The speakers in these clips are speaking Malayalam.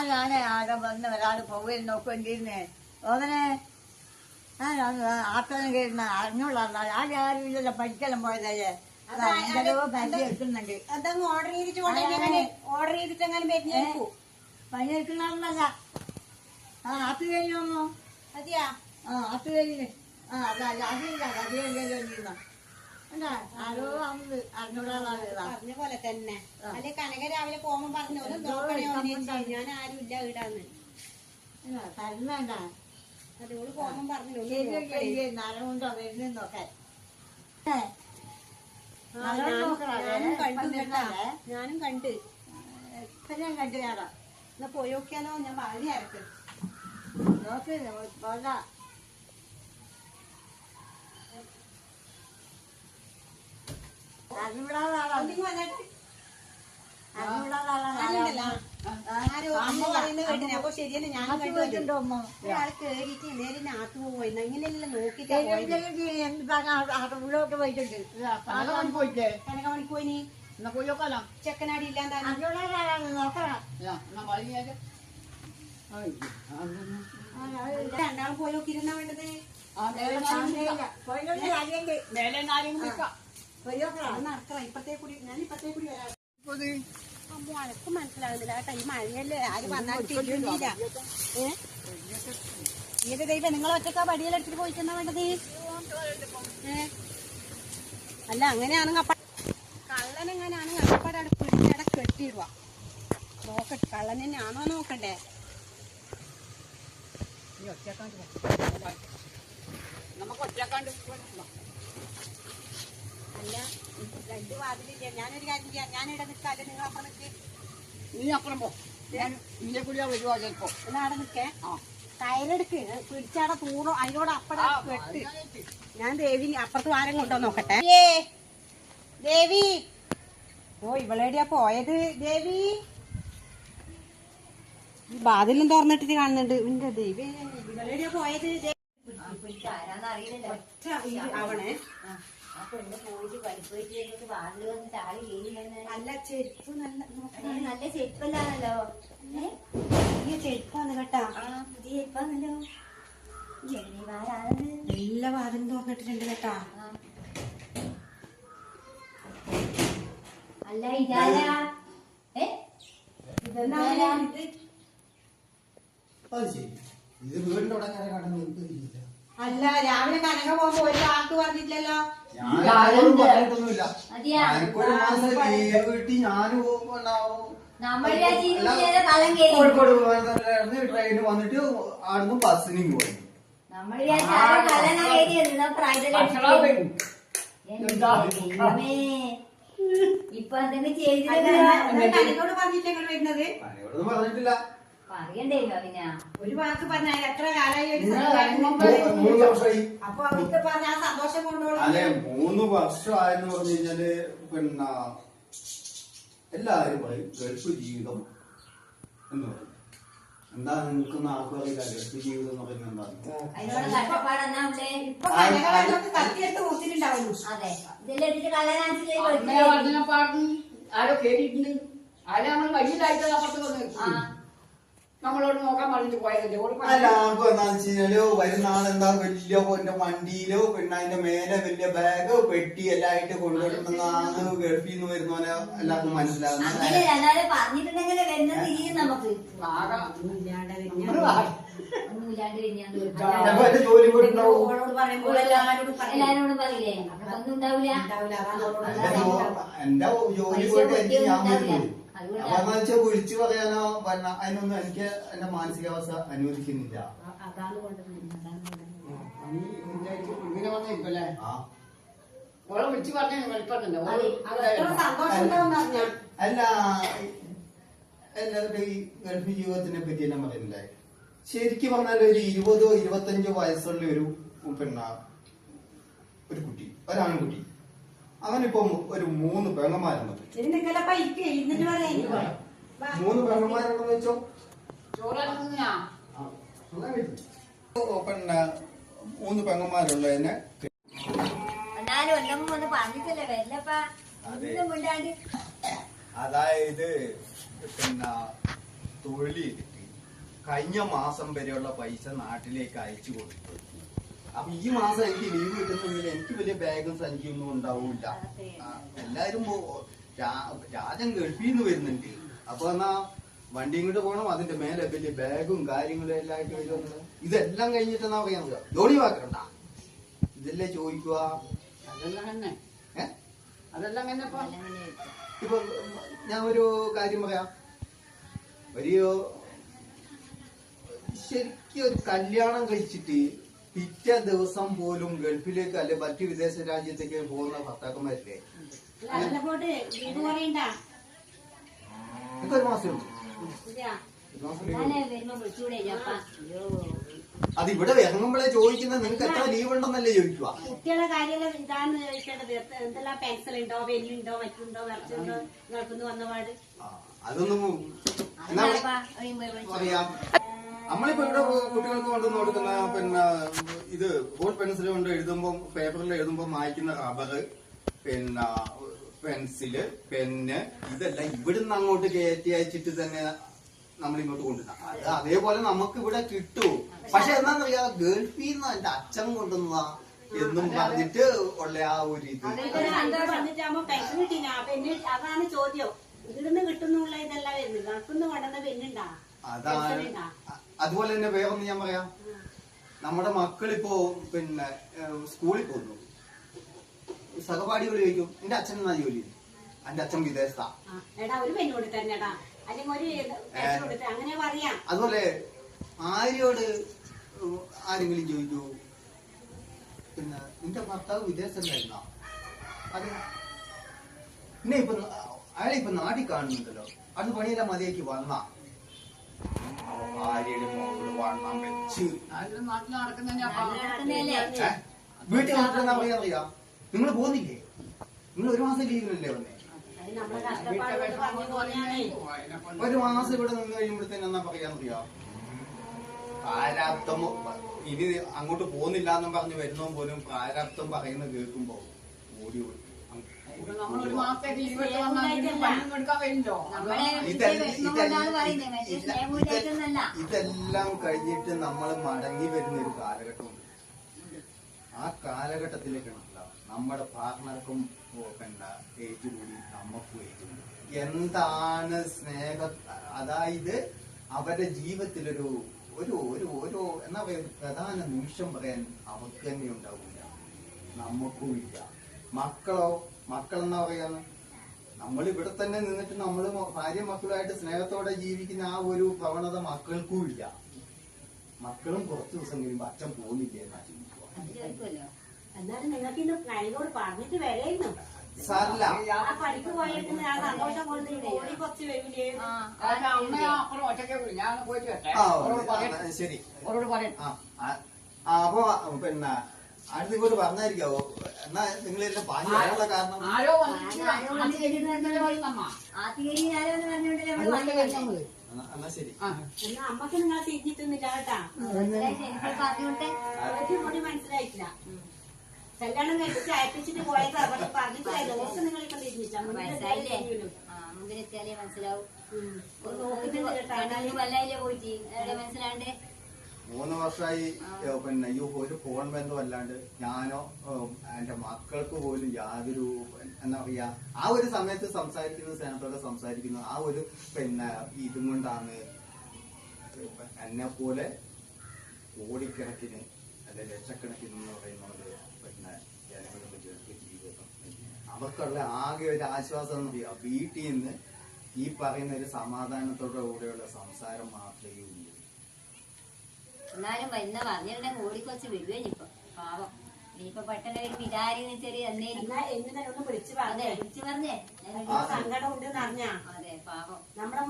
ഞാനേ ആകെ വന്ന് ഒരാൾ പോവുകയും നോക്കേണ്ടിയിരുന്നേ ഓവനെ ആട്ടം കേരുന്ന അറിഞ്ഞോളാം ആരും ഇല്ലല്ലോ പഠിക്കെല്ലാം പോയതല്ലേ പരിധി എടുക്കുന്നുണ്ട്. അതങ്ങ് ഓർഡർ ചെയ്തിട്ട് എങ്ങനെ പനി എടുക്കുന്നല്ല ആത്ത് കഴിഞ്ഞു അതെയാ ആത്ത് കഴിഞ്ഞ് അതില്ല കഥ ആരോ പറഞ്ഞ പോലെ തന്നെ അല്ലെ കനക രാവിലെ പോകുമ്പോ പറഞ്ഞു ഞാൻ ആരും ഇല്ല ഇടാന്ന് തരുന്നണ്ട അതോട് പോകുമ്പോ പറഞ്ഞു നരമുണ്ടോ വരുന്നൊക്കെ ഞാനും കണ്ട് ഞാൻ കണ്ടു ഞാടാ എന്നാ പോയി നോക്കിയാലോ ഞാൻ വളരെ ആർക്ക് നോക്ക് പോകാ അപ്പൊ ശരിയല്ലേ ഞാൻ ഒരാൾ കേറിയിട്ട് നേരെ നാട്ടു പോയി ഇങ്ങനെയെല്ലാം നോക്കിട്ട് കനകമണിക്ക് പോയിനി ചെക്കനാടി ഇല്ലാണ്ടാണ് രണ്ടാളും പോയി നോക്കിയിരുന്നാ വേണ്ടത് നടക്കണം ഇപ്പത്തേ കൂടി ഞാൻ ഇപ്പത്തേ കൂടി വരാം അമ്മ അനക്ക് മനസ്സിലാകുന്നില്ല കേട്ടോ ഈ മഴയല്ലേ ആര് വന്നാലും തിരിയുന്നില്ല ഏത് ദൈവം നിങ്ങൾ ഒറ്റക്കാ പടിയിലെടുത്തിട്ട് പോയിട്ടെന്നാ വേണ്ടത് അല്ല അങ്ങനെയാണെങ്കിൽ അപ്പ കള്ളനെങ്ങനെയാണെങ്കിൽ അപ്പടെ പിടിച്ചട കെട്ടിയിടുക നോക്കട്ടെ കള്ളൻ തന്നെയാണോ നോക്കണ്ടേ നമുക്ക് ഒറ്റക്കാണ്ട് അല്ല രണ്ട് വാതിലില്ല ഞാനൊരു കാര്യം ചെയ്യാം ഞാനിവിടെ നിൽക്കാല്ലേ നിങ്ങൾ അപ്പുറം നിൽക്ക് നീ അപ്പുറം പോ ഞാൻ ഇതിനെ കൂടിയാ വരുവാ ചിലപ്പോ എന്നാടെ നിൽക്കേ കയറെടുക്ക് പിടിച്ചാടെ തൂണോ അതിനോട് അപ്പടെ കെട്ട് ഞാൻ ദേവി അപ്പുറത്ത് വാരം കൊണ്ടോ നോക്കട്ടെ ദേവി ഓ ഇവളെവിടെയാ പോയത് ദേവി ഈ വാതിലും തുറന്നിട്ടിട്ട് കാണുന്നുണ്ട് എന്റെ ദേവി ഇവളെവിടെയാ പോയത് അവണേ അല്ല ചെരുപ്പ് നല്ല ചെരുപ്പല്ലാണല്ലോ ചെരുപ്പാണ് കേട്ടാ ചെരുപ്പാണല്ലോ എല്ലാ വാതിലും തുറന്നിട്ടിട്ടുണ്ട് കേട്ടാ അല്ല ഇതാരാ ഇത് വീടിന്റെ ഉടനെ കടന്നു അല്ല രാവിലെ കനക പോകുമ്പോ ഒരു വാക്ക് പറഞ്ഞിട്ടില്ലല്ലോ ഞാനും പറഞ്ഞിട്ടൊന്നുമില്ല എനിക്കൊരു മാസം ലീവ് കിട്ടി ഞാനും കോഴിക്കോട് ട്രെയിന് വന്നിട്ട് അവിടുന്ന് ബസ്സിന് പോയി ഇപ്പൊ എന്തെങ്കിലും ചെയ്തിട്ട് കനകോട് പറഞ്ഞിട്ട് വരുന്നത് പറഞ്ഞിട്ടില്ല പറയണ്ടേല്ലോ പിന്നെ ഒരു വാക്ക് പറഞ്ഞാൽ എത്ര കാലമായി 3 വർഷമായി. അപ്പൊ അവർക്ക് പറഞ്ഞ ആ സന്തോഷം കൊണ്ടോളൂ അല്ലെ 3 വർഷമായെന്ന് പറഞ്ഞു കഴിഞ്ഞാല് പിന്നെ എല്ലാവരും പറയും ഗൾഫ് ജീവിതം എന്ന് പറയും. എന്താ നിങ്ങൾക്ക് ആർക്കും അറിയില്ല ഗൾഫ് ജീവിതം എന്ന് പറയുന്നത് എന്താണ് അതിനോട് കഷ്ടപ്പാടെന്നാ ഉള്ളേ ഇപ്പൊ കനകവെള്ളമൊക്കെ കത്തിയെടുത്ത് കൊടുത്തിട്ടുണ്ടാവുന്നു അതെ ഇതെല്ലാം എടുത്തിട്ട് കള്ളനാൻസിലേക്ക് ആരോ കേട്ടിട്ടുണ്ട് ആരെ നമ്മൾ വഴിയിലായിട്ട് അപ്പുറത്ത് വന്ന് നമ്മളോട് നോക്കാൻ പറഞ്ഞിട്ട് പോയതല്ലേ എല്ലാവർക്കും എന്താന്ന് വെച്ച് കഴിഞ്ഞാല് വരുന്ന ആളെന്താ വലിയ എന്റെ വണ്ടിയിലോ പിന്നെ അതിന്റെ മേലെ വലിയ ബാഗ് പെട്ടി എല്ലാം ആയിട്ട് കൊണ്ടുവരുന്നതാണ് ഗൾഫിൽ നിന്ന് വരുന്നവനെ എല്ലാവർക്കും മനസ്സിലാകുന്നത് പറഞ്ഞിട്ടുണ്ടെങ്കിൽ വരുന്നത് തിരിയും നമുക്ക് ജോലി കൂടെ ഉണ്ടാവും എല്ലാരോടും പറയില്ലേ ഒന്നും ഉണ്ടാവില്ല എന്റെ ജോലി പോയിട്ട് എനിക്ക് ഞാൻ വരുള്ളൂ. അപ്പൊ വെച്ചാൽ വിളിച്ചു പറയാനോ അതിനൊന്നും എനിക്ക് എന്റെ മാനസികാവസ്ഥ അനുവദിക്കുന്നില്ല. ഇങ്ങനെ വന്നിരിക്കല്ലേ ഓളെ വിളിച്ചു പറഞ്ഞ അല്ല എല്ലാവരുടെ ഈ ഗൾഫ് ജീവിതത്തിനെ പറ്റി എല്ലാം പറയുന്നില്ലേ ശരിക്കും പറഞ്ഞാൽ ഒരു 20-25 വയസ്സുള്ള ഒരു പിന്നെ ഒരു കുട്ടി ഒരാൺകുട്ടി അവനിപ്പം ഒരു 3 പെങ്ങന്മാരുണ്ട്. 3 പെങ്ങന്മാരുണ്ടെന്ന് വെച്ചോ പിന്നെ 3 പെങ്ങന്മാരുള്ളതിനെ അതായത് പിന്നെ തൊഴിൽ ചെയ്തിട്ട് കഴിഞ്ഞ മാസം വരെയുള്ള പൈസ നാട്ടിലേക്ക് അയച്ചു കൊടുത്തു. അപ്പൊ ഈ മാസം എനിക്ക് ലീവ് കിട്ടുന്നെങ്കിൽ എനിക്ക് വലിയ ബാഗും സഞ്ചിയൊന്നും ഉണ്ടാവൂല. എല്ലാരും രാജൻ ഗൾഫിൽ നിന്ന് വരുന്നുണ്ട്. അപ്പൊ എന്നാ വണ്ടി ഇങ്ങോട്ട് പോകണം, അതിന്റെ മേലെ വലിയ ബാഗും കാര്യങ്ങളും എല്ലാം ആയിട്ട് വരുന്നത്. ഇതെല്ലാം കഴിഞ്ഞിട്ട് എന്നാ പറയാ ജോലി വാക്കണ്ട, ഇതല്ലേ ചോദിക്കുക. അതെല്ലാം തന്നെ അതെല്ലാം തന്നെ ഇപ്പൊ ഞാൻ ഒരു കാര്യം പറയാം. ശരിക്കും ഒരു കല്യാണം കഴിച്ചിട്ട് പിറ്റേ ദിവസം പോലും ഗൾഫിലേക്ക് അല്ലെ മറ്റു വിദേശ രാജ്യത്തേക്ക് പോകുന്ന ഭർത്താക്കന്മാരില്ലേ, എനിക്ക് ഒരു മാസം ഉണ്ട്. അത് ഇവിടെ ഇറങ്ങുമ്പോഴേ ചോദിക്കുന്നത് നിങ്ങൾക്ക് എത്ര ലീവ് ഉണ്ടെന്നല്ലേ ചോദിക്കുക. കുട്ടികളെ കാര്യമെല്ലാം ഇതാണ് ചോദിക്കേണ്ടത്. എന്തെല്ലാം പെൻസിൽ ഉണ്ടോ, പെന്നുണ്ടോ, മറ്റുണ്ടോ, നിറച്ചുണ്ടോ, നിങ്ങൾക്കൊന്ന് വന്നപാട് അതൊന്നും പറയാം. നമ്മളിപ്പോ ഇവിടെ കുട്ടികൾക്ക് കൊണ്ടുവന്ന് കൊടുക്കുന്ന പിന്നെ ഇത് ബോൾ പെൻസിൽ കൊണ്ട് എഴുതുമ്പോൾ പേപ്പറിൽ എഴുതുമ്പോൾ മായ്ക്കുന്ന റബ്ബർ, പിന്നെ പെൻസില്, പെന്ന്, ഇതെല്ലാം ഇവിടുന്ന് അങ്ങോട്ട് കയറ്റി അയച്ചിട്ട് തന്നെ നമ്മൾ ഇങ്ങോട്ട് കൊണ്ടുവരണം. അത് അതേപോലെ നമുക്ക് ഇവിടെ കിട്ടും. പക്ഷെ എന്താന്നറിയാ, ഗൾഫിൽ നിന്ന് എന്റെ അച്ഛൻ കൊണ്ടുവന്നതാ എന്നും പറഞ്ഞിട്ട് ഉള്ള ആ ഒരു ഇത്. പെൻഷൻ കിട്ടിനാ പെണ്ണ്, അതാണ് ചോദ്യം. ഇവിടുന്ന് കിട്ടുന്നുള്ള ഇതെല്ലാം വരുന്നത് ഗൾഫിന്ന് കൊണ്ടുവന്ന പെണ്ണുണ്ടാ. അതാണ്. അതുപോലെ തന്നെ വേറൊന്ന് ഞാൻ പറയാം. നമ്മുടെ മക്കളിപ്പോ പിന്നെ സ്കൂളിൽ പോകുന്നു, സഹപാഠികൾ ചോദിക്കും എന്റെ അച്ഛൻ എന്നാ ജോലി, എന്റെ അച്ഛൻ വിദേശത്താ. ഒരു പെണ്ണ് കൊടുത്തരഞ്ഞടാ, അല്ലെങ്കിൽ ഒരു പെൻഷൻ കൊടുത്ത അങ്ങനെ പറയാം. അതുപോലെ ആര്യോട് ആരെങ്കിലും ചോദിക്കൂ പിന്നെ നിന്റെ ഭർത്താവ് വിദേശത്തായിരുന്നോ, അത് പിന്നെ ഇപ്പൊ അയാളെ ഇപ്പൊ നാട്ടിൽ കാണുന്നുണ്ടല്ലോ, അത് പണിയെല്ലാം മതിയാക്കി വന്ന ഭാര്യയുടെ മോള് വണ്ണം വെച്ച് നാട്ടിൽ നടക്കുന്ന വീട്ടിൽ നടക്കുന്ന പറയാ. നിങ്ങൾ പോകുന്നില്ലേ? നിങ്ങൾ ഒരു മാസം ലീവിനല്ലേ വന്നേ? ഒരു മാസം ഇവിടെ നിന്ന് കഴിയുമ്പോഴത്തേന് എന്നാ പറയാന്നറിയാം, പ്രാരാബ്ദമോ ഇനി അങ്ങോട്ട് പോകുന്നില്ല എന്നും പറഞ്ഞ് വരുന്നോ പോലും പ്രാരാബ്ദം പറയുന്ന കേൾക്കുമ്പോ ഓടി ഓടി നമ്മളൊരു മാസത്തേക്ക് ലീവ് എടുത്ത് വന്നാൽ പണിയൊന്നും എടുക്കാൻ വരില്ലോ. ഇതെല്ലാം കഴിഞ്ഞിട്ട് നമ്മൾ മടങ്ങി വരുന്ന ഒരു കാലഘട്ടമുണ്ട്. ആ കാലഘട്ടത്തിലേക്കാണ് നമ്മുടെ പാർട്ണർക്കും പിന്നെ ഏജ് കൂടി നമുക്കും ഏജ് കൂടി. എന്താണ് സ്നേഹ, അതായത് അവരുടെ ജീവിതത്തിലൊരു ഒരു ഒരു ഒരു എന്താ പറയുക, പ്രധാന നിമിഷം പറയാൻ അവർക്ക് തന്നെ ഉണ്ടാവില്ല, നമുക്കും ഇല്ല. മക്കളെന്നാ പറയാന്ന്, നമ്മൾ ഇവിടെ തന്നെ നിന്നിട്ട് നമ്മൾ ഭാര്യ മക്കളുമായിട്ട് സ്നേഹത്തോടെ ജീവിക്കുന്ന ആ ഒരു പ്രവണത മക്കൾക്കും ഇല്ല. മക്കളും കുറച്ചു ദിവസം കഴിയുമ്പോ അച്ഛൻ പോകുന്നില്ല എന്നാ ചിന്തിക്കുക. എന്നാലും നിങ്ങൾക്ക് ഇന്ന് നൈനോട് പറഞ്ഞിട്ട് വരെയുന്നു സാറില്ല പഠിക്ക് പോയിട്ട് ആ സന്തോഷം കൊണ്ട് ഓടി കുറച്ച് വരില്ലേ. അമ്മ അപ്പുറം ഒറ്റയ്ക്ക് വിളി, ഞാൻ പോയിട്ട് വരട്ടെ. ശരി അവരോട് പറയാം. അപ്പൊ പിന്നെ അടുത്ത് ഇങ്ങോട്ട് പറഞ്ഞായിരിക്കാവോ? എന്നാ നിങ്ങളെല്ലാം പാഞ്ഞു വരാനുള്ള കാരണം ആരോ എന്നാ ശരി. എന്നാ അമ്മക്ക് നിങ്ങൾ തിരിഞ്ഞിട്ടൊന്നുമില്ല കേട്ടാ, മനസ്സിലായിട്ടില്ല. കല്യാണം കഴിച്ചിട്ട് അയപ്പിച്ചിട്ട് പോയത് അവർക്ക് പറഞ്ഞിട്ടില്ല. ദിവസം നിങ്ങളിപ്പം തിരിഞ്ഞിട്ടാ മനസ്സിലാവും. പോയിട്ട് മനസ്സിലാണ്ട് 3 വർഷമായി പിന്നെ ഈ ഒരു ഫോൺ ബന്ധം അല്ലാണ്ട് ഞാനോ എന്റെ മക്കൾക്ക് പോലും യാതൊരു എന്താ പറയാ, ആ ഒരു സമയത്ത് സംസാരിക്കുന്ന സ്നേഹത്തോടെ സംസാരിക്കുന്നു. ആ ഒരു പിന്നെ ഇതും കൊണ്ടാണ് എന്നെ പോലെ കോടിക്കണക്കിന് അല്ലെ ലക്ഷക്കണക്കിന് എന്ന് പറയുന്നത് പിന്നെ ജനങ്ങളുടെ ജീവിതം. അവർക്കുള്ള ആകെ ഒരു ആശ്വാസം എന്ന് പറയാ, വീട്ടിൽ നിന്ന് ഈ പറയുന്ന ഒരു സമാധാനത്തോടെ കൂടെയുള്ള സംസാരം മാത്രമേ ഉള്ളൂ. എന്നാലും വരുന്ന പറഞ്ഞിട്ടുണ്ടെങ്കിൽ ഓടിക്കൊച്ച് വിടുവേനിപ്പൊ പാവം. ഇനിയിപ്പൊ പെട്ടെന്ന് ഒരു വിചാരി ചെറിയ ഒന്ന് വിളിച്ചു പറഞ്ഞേ, സങ്കടം ഉണ്ടെന്ന് അറിഞ്ഞാ. അതെ പാവം. നമ്മുടെ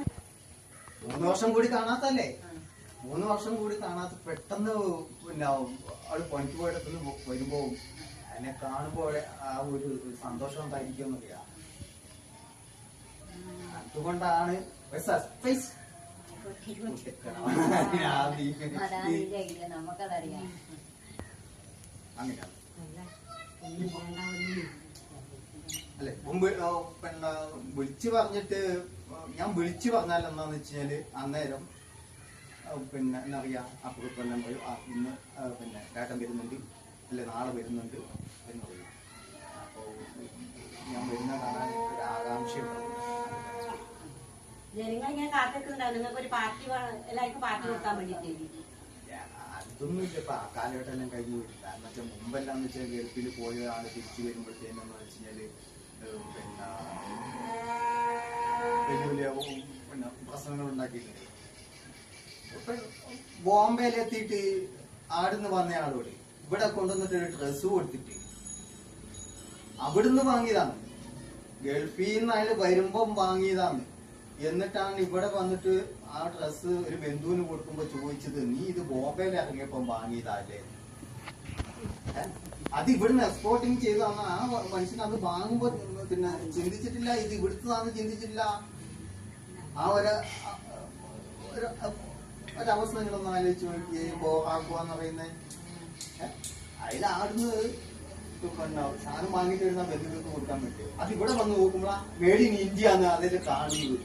3 വർഷം കൂടി കാണാത്തല്ലേ, 3 വർഷം കൂടി കാണാത്ത പെട്ടെന്ന് പിന്നെ അവള് പണിക്ക് പോയിട്ട് വരുമ്പോ അതിനെ കാണുമ്പോ ആ ഒരു സന്തോഷം ഉണ്ടായിരിക്കും എന്നറിയാം. അതുകൊണ്ടാണ് സർപ്രൈസ്. നമുക്കതറിയാം. അങ്ങനെയാണ് അല്ലെ. മുമ്പ് പിന്നെ വിളിച്ചു പറഞ്ഞിട്ട് ഞാൻ വിളിച്ചു പറഞ്ഞാൽ എന്താന്ന് വെച്ചാല് അന്നേരം പിന്നെ എന്താ പറയാ അപ്പുറപ്പെല്ലാം പോയി ഇന്ന് പിന്നെ ഏട്ടൻ വരുന്നുണ്ട് അല്ലെ നാളെ വരുന്നുണ്ട് എന്ന് പറയും. അപ്പോ ഞാൻ വരുന്ന കാണാൻ ഒരു ആകാംക്ഷയുണ്ട്. ജനങ്ങൾ ഇങ്ങനെ കാത്തിക്കുന്നുണ്ടാവും നിങ്ങൾക്ക് ഒരു പാർട്ടി എല്ലാവർക്കും പാർട്ടി കൊടുക്കാൻ വേണ്ടിട്ട്. അതൊന്നും ഇല്ല. ഇപ്പൊ ആ കാലഘട്ടം എല്ലാം കഴിഞ്ഞു വരില്ല. എന്ന് വെച്ചാൽ മുമ്പെല്ലാം എന്ന് വെച്ചാൽ ഗൾഫിൽ പോയ ആള് തിരിച്ചു വരുമ്പോഴത്തേനെന്ന് വെച്ചാല് പിന്നെ വലിയ വലിയ പിന്നെ പ്രശ്നങ്ങൾ ഉണ്ടാക്കിയിട്ടുണ്ട്. ഇപ്പൊ ബോംബെയിലെത്തിയിട്ട് ആടുന്ന് വന്ന ആളോട് ഇവിടെ കൊണ്ടുവന്നിട്ട് ഒരു ഡ്രസ്സ് കൊടുത്തിട്ട് അവിടുന്ന് വാങ്ങിയതാണ്. ഗൾഫിൽ നിന്ന് അയാൾ വരുമ്പം വാങ്ങിയതാണ്. എന്നിട്ടാണ് ഇവിടെ വന്നിട്ട് ആ ഡ്രസ്സ് ഒരു ബന്ധുവിന് കൊടുക്കുമ്പോ ചോദിച്ചത്, നീ ഇത് ബോംബെയിൽ ഇറങ്ങിയപ്പം വാങ്ങിയതല്ലേ? അത് ഇവിടുന്ന് എക്സ്പോർട്ടിങ് ചെയ്തതാണ്. ആ മനുഷ്യൻ അത് വാങ്ങുമ്പോ പിന്നെ ചിന്തിച്ചിട്ടില്ല, ഇത് ഇവിടുത്തതാന്ന് ചിന്തിച്ചിട്ടില്ല. ആ ഒരവസ്ഥ നിങ്ങളൊന്ന് ആലോചിച്ച് നോക്കിയേ. ബോഹാക്കുവാന്ന് പറയുന്നത് അതിലാടുന്ന് സാധനം വാങ്ങിട്ട് വരുന്ന ബന്ധുക്കൾക്ക് കൊടുക്കാൻ പറ്റും. അത് ഇവിടെ വന്ന് നോക്കുമ്പോഴാ മേഡ് ഇൻ ഇന്ത്യ ആണ് അതിൽ കാണുന്നത്.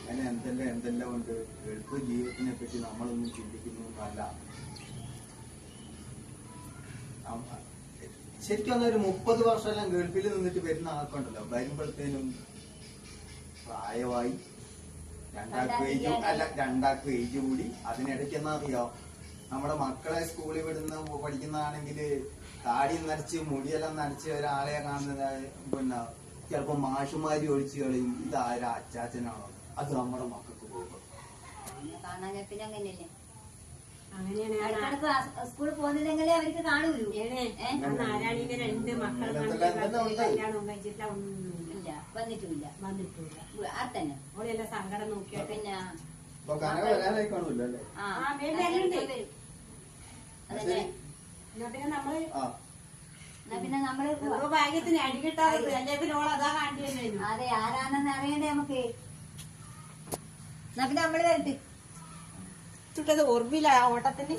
അങ്ങനെ എന്തെല്ലാം ഉണ്ട്. ഗൾഫ് ജീവിതത്തിനെ പറ്റി നമ്മളൊന്നും ചിന്തിക്കുന്നൊന്നല്ല. ശരിക്കും ഒരു 30 വർഷമെല്ലാം ഗൾഫിൽ നിന്നിട്ട് വരുന്ന ആൾക്കുണ്ടല്ലോ, വരുമ്പോഴത്തേനും പ്രായമായി രണ്ടാൾക്ക് ഏജ് കൂടി. അതിനിടയ്ക്ക് എന്നാ അറിയോ, നമ്മുടെ മക്കളെ സ്കൂളിൽ വിടുന്ന പഠിക്കുന്നതാണെങ്കിൽ താടി നരച്ച് മുടിയെല്ലാം നരച്ച് ഒരാളെ കാണുന്നത് പിന്നെ ചിലപ്പോ മാഷുമാരി ഒഴിച്ചു കളയും. ഇതാരാ അച്ചാച്ചനാണോ? അത് നമ്മുടെ മക്കൾക്ക് പോകും. കാണാൻ പിന്നെ അങ്ങനെയല്ലേ, അങ്ങനെയാണ് സ്കൂളിൽ പോകുന്നില്ലെങ്കിലേ അവർക്ക് കാണൂലൂ. നാരായണീന്റെ 2 മക്കൾ കല്യാണം കഴിച്ചിട്ട് ഇല്ല, വന്നിട്ടുമില്ല. ആ തന്നെ ഓളെല്ലാം സങ്കടം നോക്കിയാ പിന്നെ വരാനായി കാണൂല്ലോ അല്ലേ? അതല്ലേ പിന്നെ നമ്മള് ഭാഗ്യത്തിന് അടി കിട്ടാതെ എന്റെ പിന്നെ ഓൾ അതാ കാണിച്ചു. അതെ, ആരാണെന്ന് അറിയണ്ടേ നമുക്ക്. എന്നാ പിന്നെ നമ്മള് വരട്ടെ. ചുട്ടത് ഓർമ്മയില്ല ഓട്ടത്തിന്.